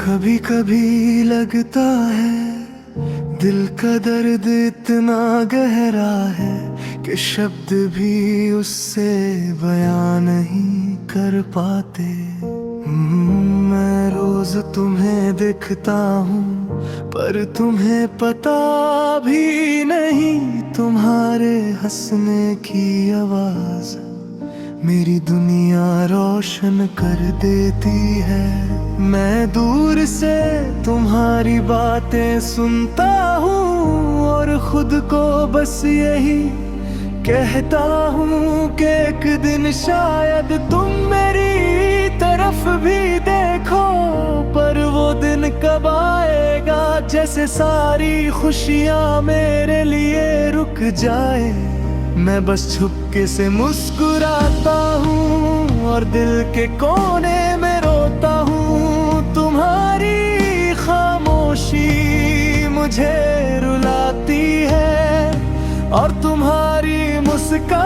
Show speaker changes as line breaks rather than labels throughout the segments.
कभी कभी लगता है दिल का दर्द इतना गहरा है कि शब्द भी उससे बयां नहीं कर पाते। मैं रोज तुम्हें देखता हूँ पर तुम्हें पता भी नहीं, तुम्हारे हंसने की आवाज मेरी दुनिया रोशन कर देती है। मैं दूर से तुम्हारी बातें सुनता हूँ और खुद को बस यही कहता हूँ कि एक दिन शायद तुम मेरी तरफ भी देखो। पर वो दिन कब आएगा जैसे सारी खुशियाँ मेरे लिए रुक जाए। मैं बस छुपके से मुस्कुराता हूँ और दिल के कोने में रोता हूँ। तुम्हारी खामोशी मुझे रुलाती है और तुम्हारी मुस्कान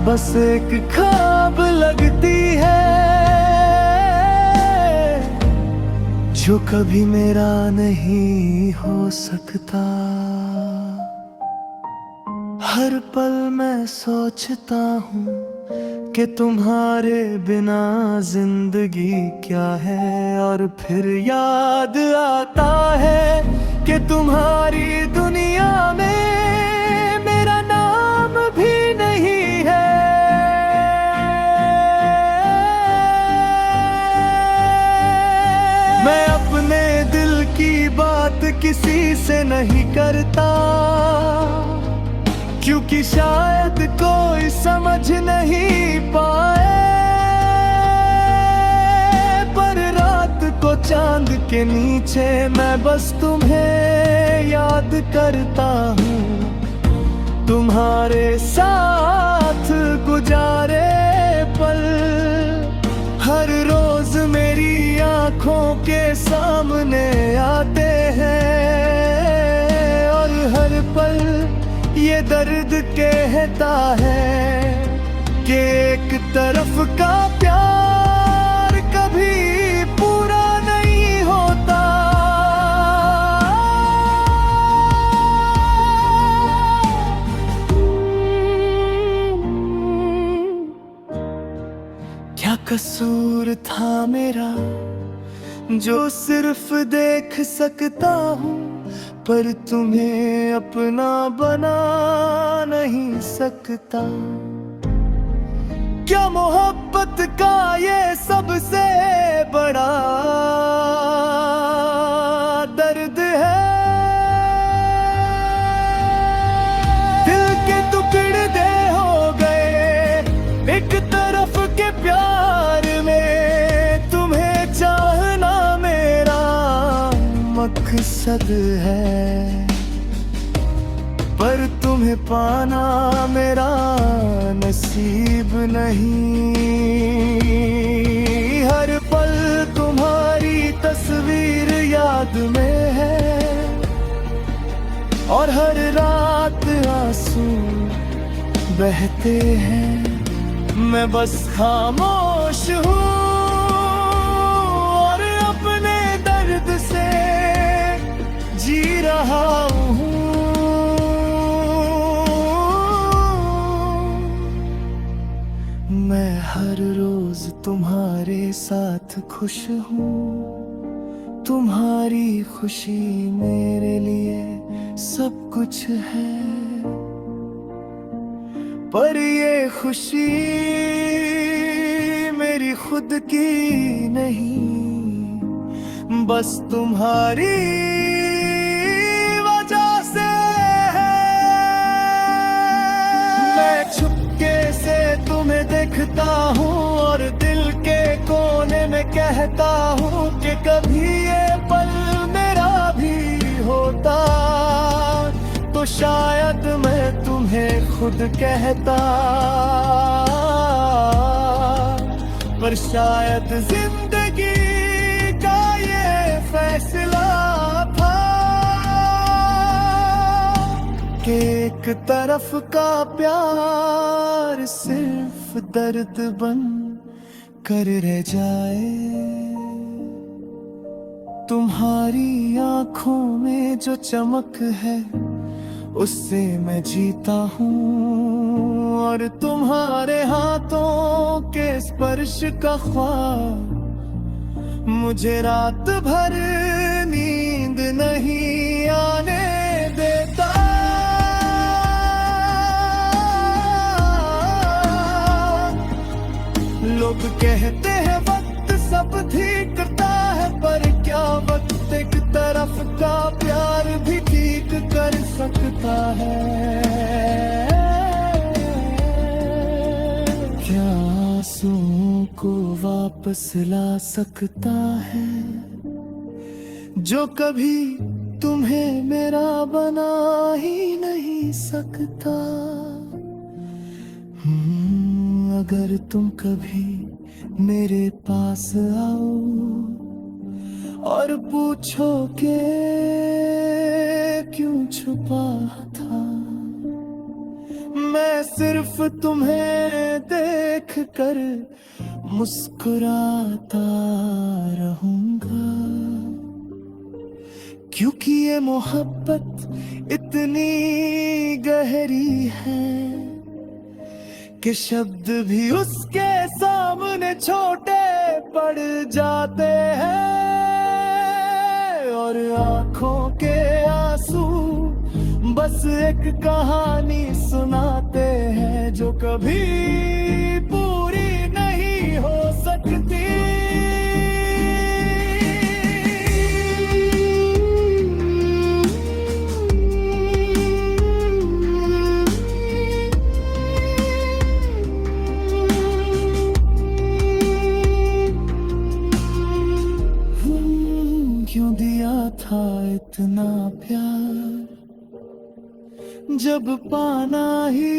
बस एक ख्वाब लगती है जो कभी मेरा नहीं हो सकता। हर पल मैं सोचता हूँ कि तुम्हारे बिना जिंदगी क्या है, और फिर याद आता है कि तुम्हारी दुनिया में मेरा नाम भी नहीं है। मैं अपने दिल की बात किसी से नहीं करता क्योंकि शायद कोई समझ नहीं पाए। पर रात को चांद के नीचे मैं बस तुम्हें याद करता हूँ। तुम्हारे साथ गुजारे पल हर रोज मेरी आंखों के सामने आते हैं, और हर पल ये दर्द कहता है कि एक तरफ का प्यार कभी पूरा नहीं होता। क्या कसूर था मेरा जो सिर्फ देख सकता हूँ पर तुम्हें अपना बना नहीं सकता। क्या मोहब्बत का ये सबसे बड़ा दर्द है। दिल के टुकड़े हो गए एक तरफ के प्यार में, तुम्हें चाहना मेरा मकसद है पर तुम्हें पाना मेरा नसीब नहीं। हर पल तुम्हारी तस्वीर याद में है और हर रात आंसू बहते हैं। मैं बस खामोश हूँ और अपने दर्द से जी रहा हूँ। मैं हर रोज तुम्हारे साथ खुश हूँ। तुम्हारी खुशी मेरे लिए सब कुछ है, पर ये खुशी मेरी खुद की नहीं, बस तुम्हारी वजह से है। मैं छुपके से तुम्हें देखता हूँ और दिल के कोने में कहता हूँ कि कभी ये पल मेरा भी होता तो शायद मैं तुम्हें खुद कहता। पर शायद जिंदगी का ये फैसला था कि एक तरफ का प्यार सिर्फ दर्द बन कर रह जाए। तुम्हारी आंखों में जो चमक है उससे मैं जीता हूँ, और तुम्हारे हाथों के स्पर्श का ख्वाब मुझे रात भर नींद नहीं आने देता। लोग कहते हैं वक्त सब ठीक करता है, पर क्या वक्त एक तरफ का प्यार भी ठीक कर सकता है? क्या आंसुओं को वापस ला सकता है जो कभी तुम्हें मेरा बना ही नहीं सकता? अगर तुम कभी मेरे पास आओ और पूछो कि क्यों छुपा था, मैं सिर्फ तुम्हें देख कर मुस्कुराता रहूंगा, क्योंकि ये मोहब्बत इतनी गहरी है कि शब्द भी उसके सामने छोटे पड़ जाते हैं, और आंखों के आंसू बस एक कहानी सुनाते हैं जो कभी पूरी नहीं हो सकती। क्यों दिया था इतना प्यार जब पाना ही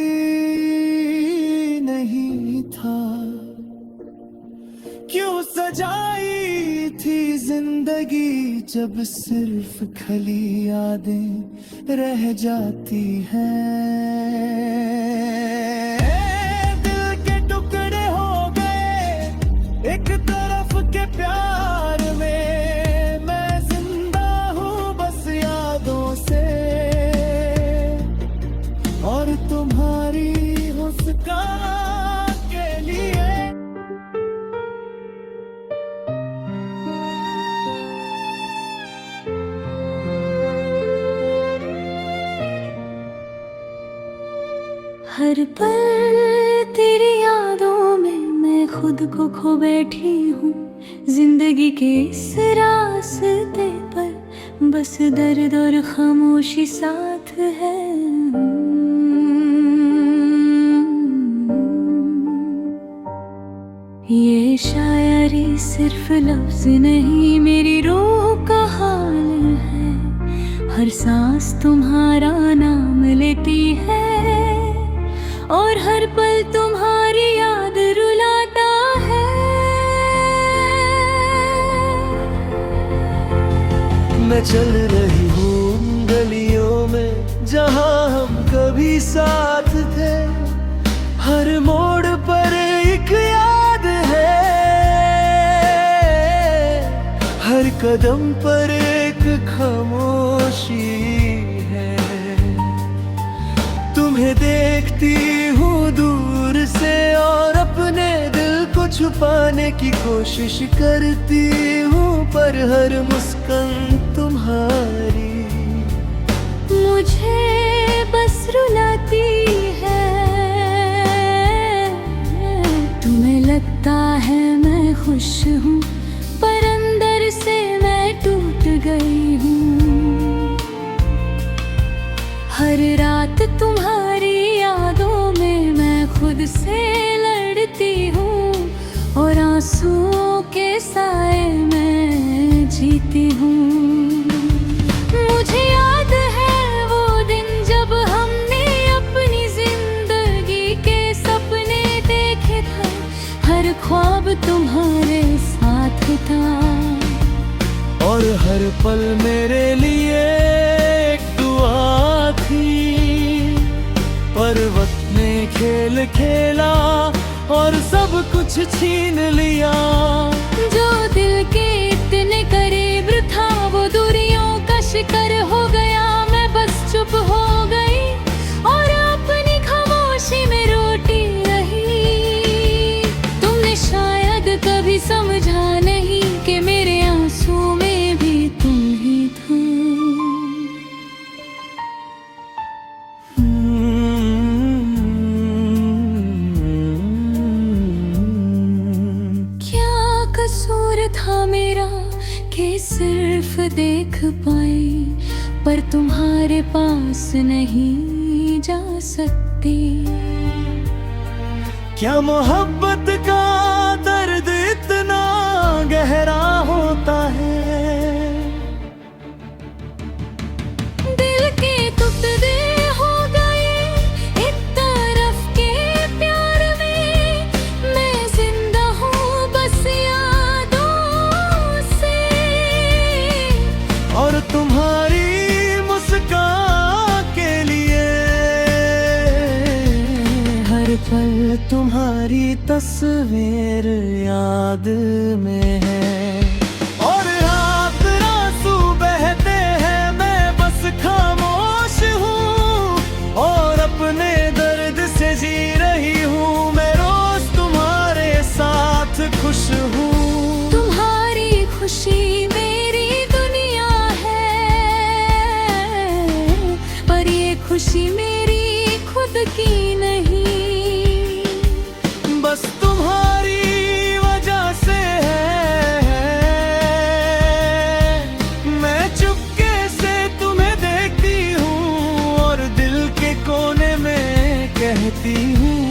नहीं था? क्यों सजाई थी जिंदगी जब सिर्फ खली यादें रह जाती हैं? दिल के टुकड़े हो गए एक तरफ के प्यार में, और तुम्हारी मुस्कान के लिए।
हर पल तेरी यादों में मैं खुद को खो बैठी हूँ, जिंदगी के इस रास्ते पर बस दर्द और खामोशी साथ है। ये शायरी सिर्फ लफ्ज नहीं मेरी रूह का हाल है, हर सांस तुम्हारा नाम लेती है और हर पल तुम्हारी याद रुलाता है।
मैं चल रही हूँ गलियों में जहाँ हम कभी साथ थे, हर मोड़ पर एक याद है, हर कदम पर एक खामोशी है। तुम्हें देखती हूँ दूर से और अपने दिल को छुपाने की कोशिश करती हूँ, पर हर मुस्कान तुम्हारी
मुझे बस रुलाती है। तुम्हें लगता है मैं खुश हूँ, पर अंदर से मैं टूट गई हूँ। हर रात तुम्हारी यादों में मैं खुद से लड़ती हूँ और आंसुओं के साए में जीती हूँ। मुझे याद है वो दिन जब हमने अपनी जिंदगी के सपने देखे थे, हर ख्वाब तुम्हारे साथ था
और हर पल मेरे लिए एक दुआ थी। पर वक्त ने खेल खेला और सब कुछ छीन लिया।
जो दिल के इतने करीब था वो दूरियों का शिकार हो गया। मैं बस चुप हो गई और अपनी खामोशी में रोती रही। तुमने शायद कभी समझा नहीं कि मेरे आंसू में भी तुम ही थे। क्या कसूर था मेरा कि सिर्फ देख पाई पर तुम्हारे पास नहीं जा सकती।
क्या मोहब्बत का दर्द इतना गहरा होता है?
दिल के टुकड़े हो गए एक तरफ के प्यार में। मैं जिंदा हूँ बस यादों से।
और तुम्हारी मुस्कान के लिए हर पल तुम्हारी तस्वीर याद में है। और रात आंसू बहते हैं, मैं बस खामोश हूँ और अपने दर्द से जी रही हूँ। मैं रोज तुम्हारे साथ खुश हूँ।
तुम्हारी खुशी मेरी दुनिया है पर ये खुशी मेरी खुद की नहीं।
बस तुम्हारी वजह से है। मैं चुपके से तुम्हें देखती हूँ और दिल के कोने में कहती हूँ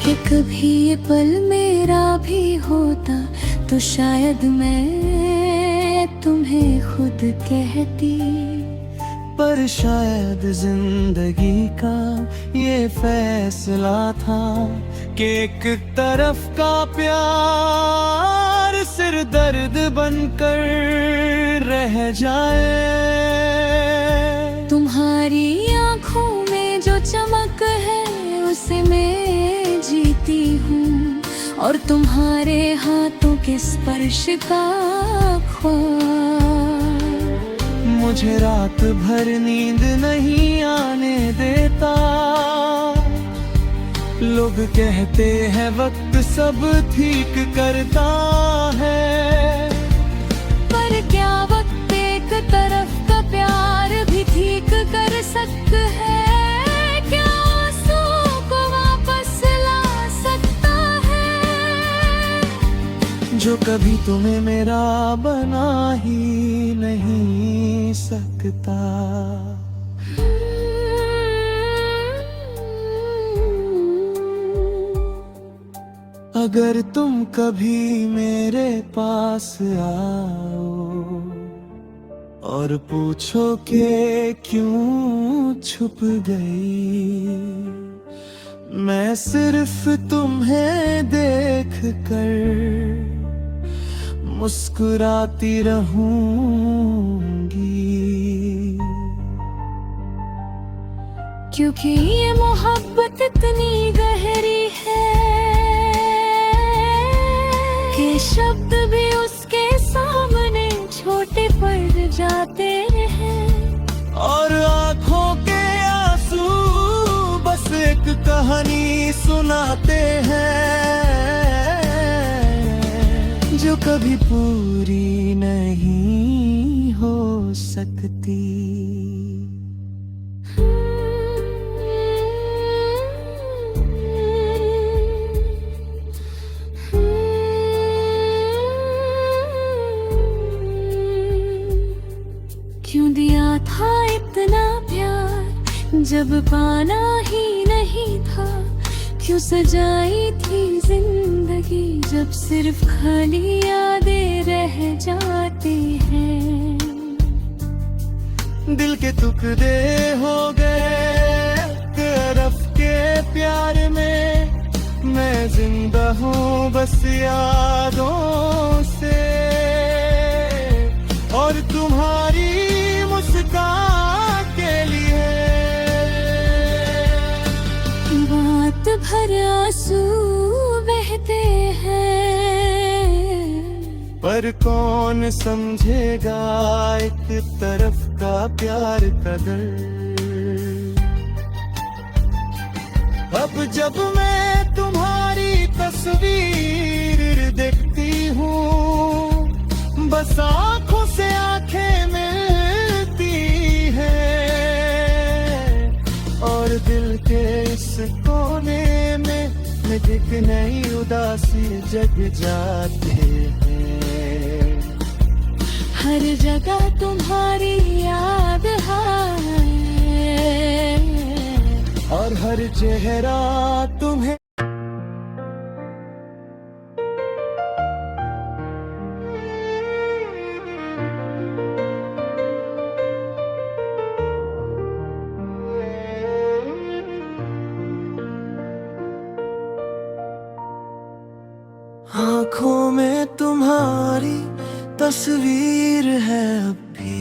कि कभी ये पल मेरा भी होता तो शायद मैं तुम्हें खुद कहती।
पर शायद जिंदगी का ये फैसला था कि एक तरफ का प्यार सिर दर्द बनकर रह जाए।
तुम्हारी आंखों में जो चमक है उसे मैं जीती हूँ और तुम्हारे हाथों के स्पर्श का ख्वाब
मुझे रात भर नींद नहीं आने देता। लोग कहते हैं वक्त सब ठीक करता है।
पर क्या वक्त एक तरफ का प्यार भी ठीक कर सकता है? क्या आंसू को वापस ला सकता है?
जो कभी तुम्हें मेरा बना ही नहीं सकता। अगर तुम कभी मेरे पास आओ और पूछो कि क्यों छुप गई, मैं सिर्फ तुम्हें देख कर मुस्कुराती रहूंगी।
क्योंकि ये मोहब्बत इतनी गहरी है कि शब्द भी उसके सामने छोटे पड़ जाते हैं।
और आंखों के आंसू बस एक कहानी सुनाते हैं जो कभी पूरी नहीं हो सकती।
क्यों दिया था इतना प्यार जब पाना ही नहीं था? क्यों सजाई थी जिंदगी जब सिर्फ खाली यादें रह जाती हैं?
दिल के टुकड़े हो गए तरफ के प्यार में, मैं जिंदा हूँ बस यादों से। और तुम्हारी मुस्कान के लिए
बात आंसू बहते हैं,
पर कौन समझेगा एक तरफ का प्यार कदर। अब जब मैं तुम्हारी तस्वीर देखती हूँ, बस आंखों से आंखें मिलती हैं, और दिल के इस कोने में एक नई उदासी जग जाते हैं।
हर जगह तुम्हारी याद है,
और हर चेहरा तुम्हें आँखों में तुम्हारी तस्वीर है अब भी,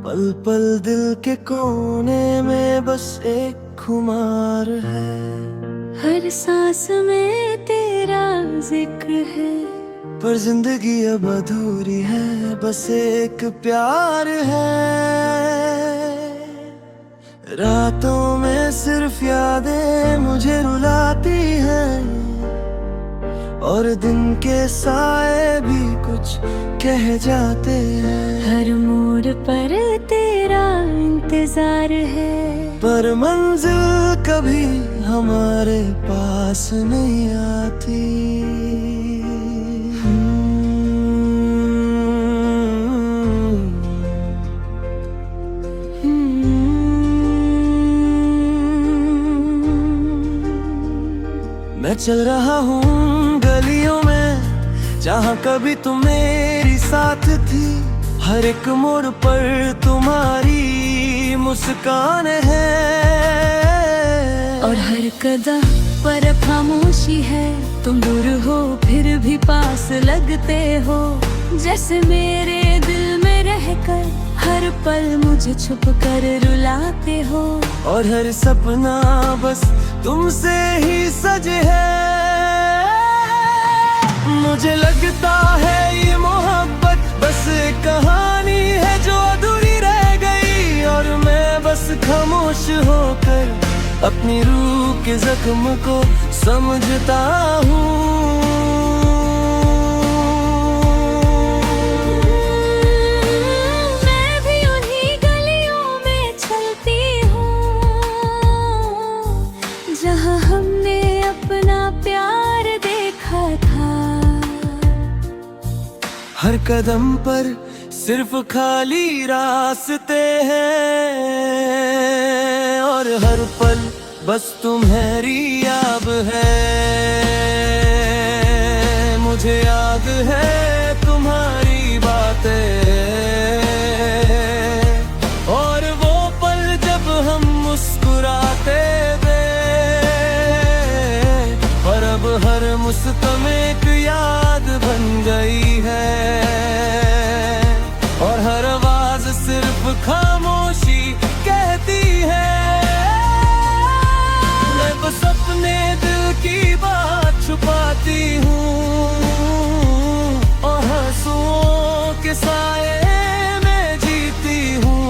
पल पल दिल के कोने में बस एक खुमार है।
हर सांस में तेरा जिक्र है,
पर जिंदगी अब अधूरी है, बस एक प्यार है। रातों में सिर्फ यादें मुझे रुलाती हैं, और दिन के साए भी कुछ कह जाते हैं।
हर मोड़ पर तेरा इंतजार है,
पर मंजिल कभी हमारे पास नहीं आती। मैं चल रहा हूँ गलियों में, जहाँ कभी तुम मेरी साथ थी। हर एक मोड़ पर तुम्हारी मुस्कान है,
और हर कदम पर खामोशी है। तुम दूर हो फिर भी पास लगते हो, जैसे मेरे दिल में रहकर हर पल मुझे छुप कर रुलाते हो।
और हर सपना बस तुमसे ही सजे है। मुझे लगता है ये मोहब्बत बस एक कहानी है जो अधूरी रह गई, और मैं बस खामोश होकर अपनी रूह के जख्म को समझता हूँ।
मैं भी उन्हीं गलियों में चलती हूँ, जहाँ हमने अपना प्यार देखा था।
हर कदम पर सिर्फ खाली रास्ते हैं, और हर पल बस तुम्हारी याद है। मुझे याद है तुम्हारी बातें, और वो पल जब हम मुस्कुराते थे। पर अब हर मुस्कान एक याद बन गई है, और हर आवाज सिर्फ खामोशी कहती है। मैं बस अपने दिल की बात छुपाती हूँ, और आंसुओं के साए में जीती हूँ।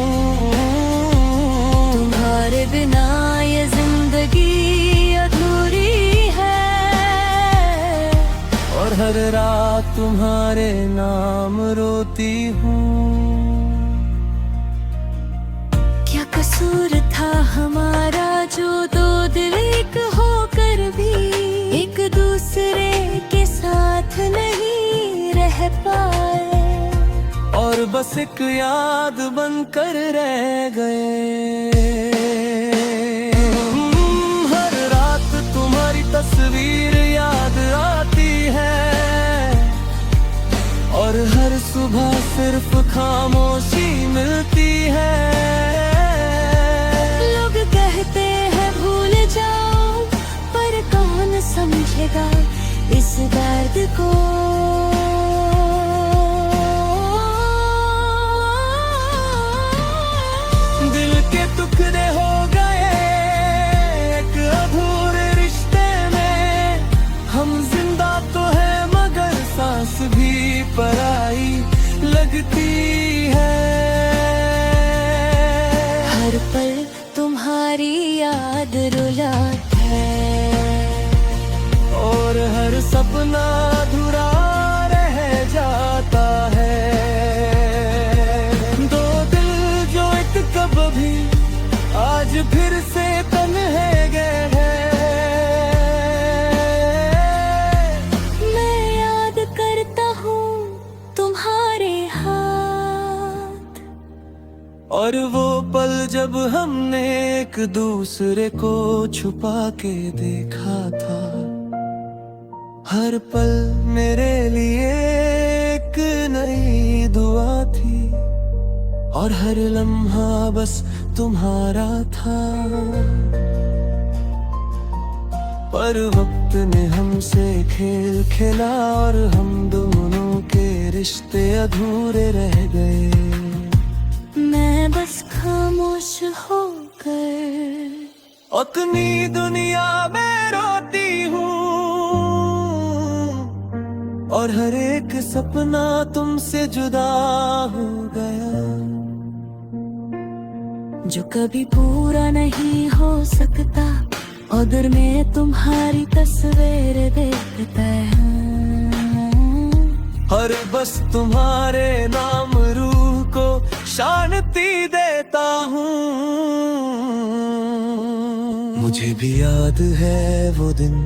तुम्हारे बिना ये जिंदगी अधूरी है,
और हर रात तुम्हारे नाम रोती हूँ।
क्या कसूर था हमारा जो दो दिल एक होकर भी एक दूसरे के साथ नहीं रह पाए,
और बस एक याद बनकर रह गए। हर रात तुम्हारी तस्वीर याद आती है, और हर सुबह सिर्फ खामोशी मिलती है।
लोग कहते हैं भूल जाओ, पर कौन समझेगा इस दर्द को।
दिल के टुकड़े हो गए एक अधूरे रिश्ते सपना अधूरा रह जाता है। दो दिल जो एक कब भी आज फिर से तन्हे गए हैं।
मैं याद करता हूँ तुम्हारे हाथ,
और वो पल जब हमने एक दूसरे को छुपा के देखा था। हर पल मेरे लिए एक नई दुआ थी, और हर लम्हा बस तुम्हारा था। पर वक्त ने हमसे खेल खेला, और हम दोनों के रिश्ते अधूरे रह गए।
मैं बस खामोश होकर
अपनी दुनिया में रोती हूँ, और हर एक सपना तुमसे जुदा हो गया।
जो कभी पूरा नहीं हो सकता, अगर मैं तुम्हारी तस्वीर देखता हूँ।
हर बस तुम्हारे नाम रूह को शांति देता हूँ। मुझे भी याद है वो दिन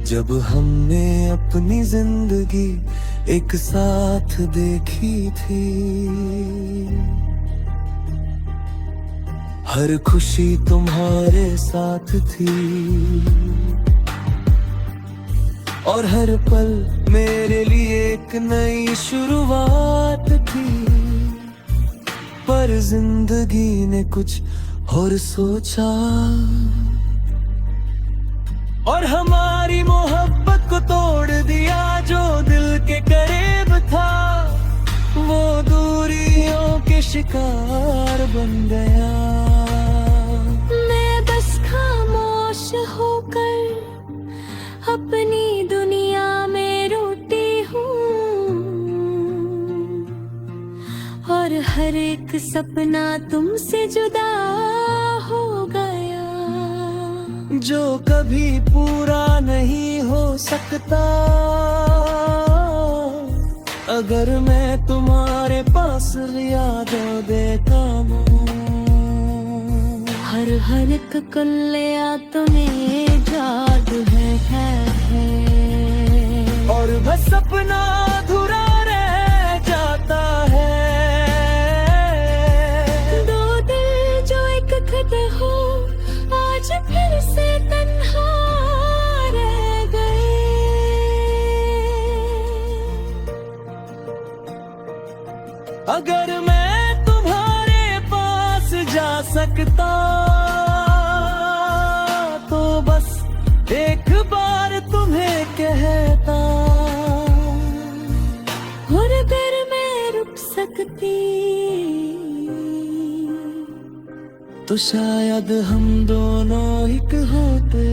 जब हमने अपनी जिंदगी एक साथ देखी थी। हर खुशी तुम्हारे साथ थी, और हर पल मेरे लिए एक नई शुरुआत थी। पर जिंदगी ने कुछ और सोचा, और हमारी मोहब्बत को तोड़ दिया। जो दिल के करीब था, वो दूरियों के शिकार बन गया।
मैं बस खामोश होकर अपनी दुनिया में रोती हूँ, और हर एक सपना तुमसे जुदा हो गया।
जो कभी पूरा नहीं हो सकता, अगर मैं तुम्हारे पास यादों देता हूँ।
हर एक कलिया तुम्हें जादू है।
और बस सपना अधूरा रह जाता है।
दो दिल जो एक हो, आज फिर से तन्हा रह गए।
अगर मैं तुम्हारे पास जा सकता, तो बस एक बार तुम्हें कहता।
और अगर मैं रुक सकती,
तो शायद हम दोनों एक होते।